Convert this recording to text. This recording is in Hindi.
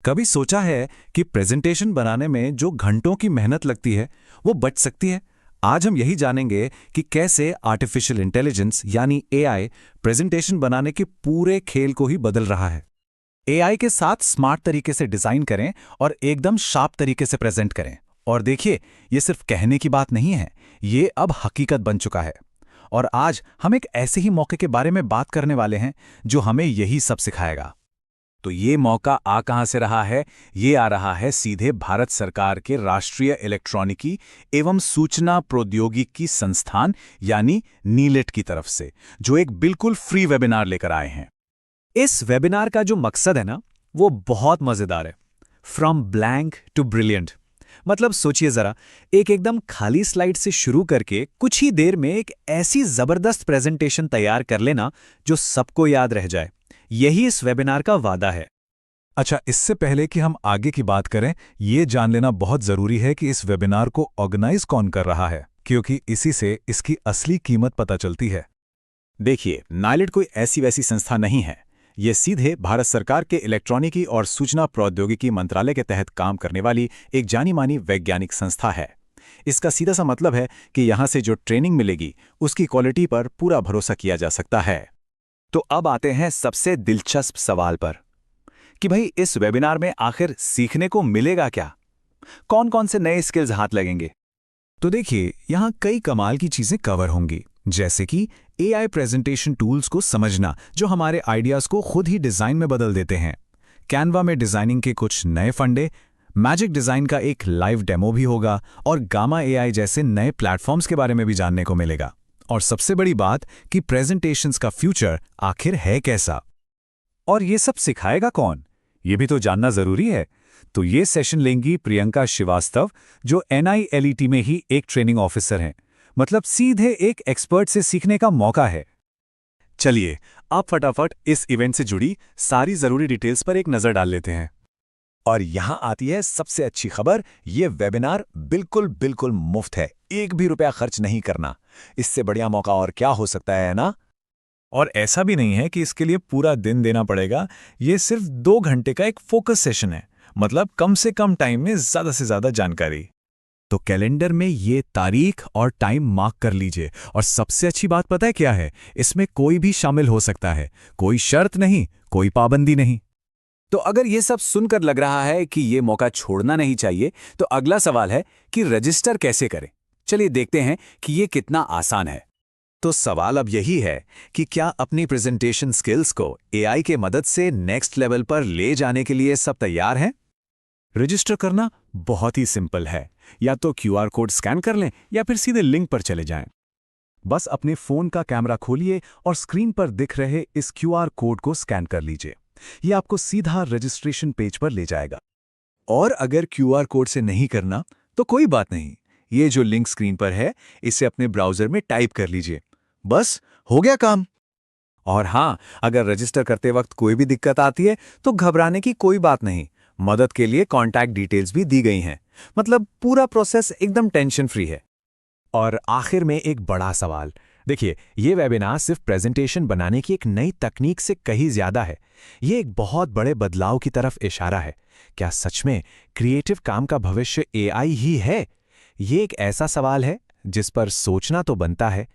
कभी सोचा है कि प्रेजेंटेशन बनाने में जो घंटों की मेहनत लगती है वो बच सकती है? आज हम यही जानेंगे कि कैसे आर्टिफिशियल इंटेलिजेंस यानी एआई प्रेजेंटेशन बनाने के पूरे खेल को ही बदल रहा है। एआई के साथ स्मार्ट तरीके से डिजाइन करें और एकदम शार्प तरीके से प्रेजेंट करें। और देखिए, ये सिर्फ कहने की बात नहीं है, ये अब हकीकत बन चुका है। और आज हम एक ऐसे ही मौके के बारे में बात करने वाले हैं जो हमें यही सब सिखाएगा। तो ये मौका आ कहां से रहा है? ये आ रहा है सीधे भारत सरकार के राष्ट्रीय इलेक्ट्रॉनिकी एवं सूचना प्रौद्योगिकी संस्थान यानी नीलेट की तरफ से, जो एक बिल्कुल फ्री वेबिनार लेकर आए हैं। इस वेबिनार का जो मकसद है ना, वो बहुत मजेदार है। From blank to brilliant. मतलब सोचिए जरा, एक एकदम खाली स्लाइड से शुरू करके कुछ ही देर में एक ऐसी जबरदस्त प्रेजेंटेशन तैयार कर लेना जो सबको याद रह जाए। यही इस वेबिनार का वादा है। अच्छा, इससे पहले कि हम आगे की बात करें, ये जान लेना बहुत जरूरी है कि इस वेबिनार को ऑर्गेनाइज कौन कर रहा है, क्योंकि इसी से इसकी असली कीमत पता चलती है। देखिए, नाइलेट कोई ऐसी वैसी संस्था नहीं है। ये सीधे भारत सरकार के इलेक्ट्रॉनिकी और सूचना प्रौद्योगिकी मंत्रालय के तहत काम करने वाली एक जानी मानी वैज्ञानिक संस्था है। इसका सीधा सा मतलब है कि यहाँ से जो ट्रेनिंग मिलेगी उसकी क्वालिटी पर पूरा भरोसा किया जा सकता है। तो अब आते हैं सबसे दिलचस्प सवाल पर कि भाई, इस वेबिनार में आखिर सीखने को मिलेगा क्या? कौन कौन से नए स्किल्स हाथ लगेंगे? तो देखिए, यहाँ कई कमाल की चीजें कवर होंगी, जैसे कि एआई प्रेजेंटेशन टूल्स को समझना जो हमारे आइडियाज को खुद ही डिजाइन में बदल देते हैं, कैनवा में डिजाइनिंग के कुछ नए फंडे, मैजिक डिजाइन का एक लाइव डेमो भी होगा और गामा एआई जैसे नए प्लेटफॉर्म्स के बारे में भी जानने को मिलेगा। और सबसे बड़ी बात कि प्रेजेंटेशंस का फ्यूचर आखिर है कैसा। और ये सब सिखाएगा कौन, ये भी तो जानना जरूरी है। तो ये सेशन लेंगी प्रियंका श्रीवास्तव, जो NILET में ही एक ट्रेनिंग ऑफिसर हैं। मतलब सीधे एक एक्सपर्ट से सीखने का मौका है। चलिए, आप फटाफट इस इवेंट से जुड़ी सारी जरूरी डिटेल्स पर एक नजर डाल लेते हैं। और यहां आती है सबसे अच्छी खबर, ये वेबिनार बिल्कुल मुफ्त है, एक भी रुपया खर्च नहीं करना। इससे बढ़िया मौका और क्या हो सकता है ना? और ऐसा भी नहीं है कि इसके लिए पूरा दिन देना पड़ेगा। ये सिर्फ 2 घंटे का एक फोकस सेशन है, मतलब कम से कम टाइम में ज्यादा से ज्यादा जानकारी। तो कैलेंडर में ये तारीख और टाइम मार्क कर लीजिए। और सबसे अच्छी बात पता है क्या है? इसमें कोई भी शामिल हो सकता है, कोई शर्त नहीं, कोई पाबंदी नहीं। तो अगर ये सब सुनकर लग रहा है कि ये मौका छोड़ना नहीं चाहिए, तो अगला सवाल है कि रजिस्टर कैसे करें। चलिए देखते हैं कि ये कितना आसान है। तो सवाल अब यही है कि क्या अपनी प्रेजेंटेशन स्किल्स को एआई के मदद से नेक्स्ट लेवल पर ले जाने के लिए सब तैयार हैं? रजिस्टर करना बहुत ही सिंपल है। या तो QR कोड स्कैन कर लें या फिर सीधे लिंक पर चले जाएं। बस अपने फोन का कैमरा खोलिए और स्क्रीन पर दिख रहे इस QR कोड को स्कैन कर लीजिए। यह आपको सीधा रजिस्ट्रेशन पेज पर ले जाएगा। और अगर QR कोड से नहीं करना तो कोई बात नहीं, ये जो लिंक स्क्रीन पर है इसे अपने ब्राउजर में टाइप कर लीजिए। बस हो गया काम। और हाँ, अगर रजिस्टर करते वक्त कोई भी दिक्कत आती है तो घबराने की कोई बात नहीं। मदद के लिए कॉन्टैक्ट डिटेल्स भी दी गई हैं। मतलब पूरा प्रोसेस एकदम टेंशन फ्री है। और आखिर में एक बड़ा सवाल, देखिए, ये वेबिनार सिर्फ प्रेजेंटेशन बनाने की एक नई तकनीक से कहीं ज्यादा है। ये एक बहुत बड़े बदलाव की तरफ इशारा है। क्या सच में क्रिएटिव काम का भविष्य एआई ही है? ये एक ऐसा सवाल है जिस पर सोचना तो बनता है,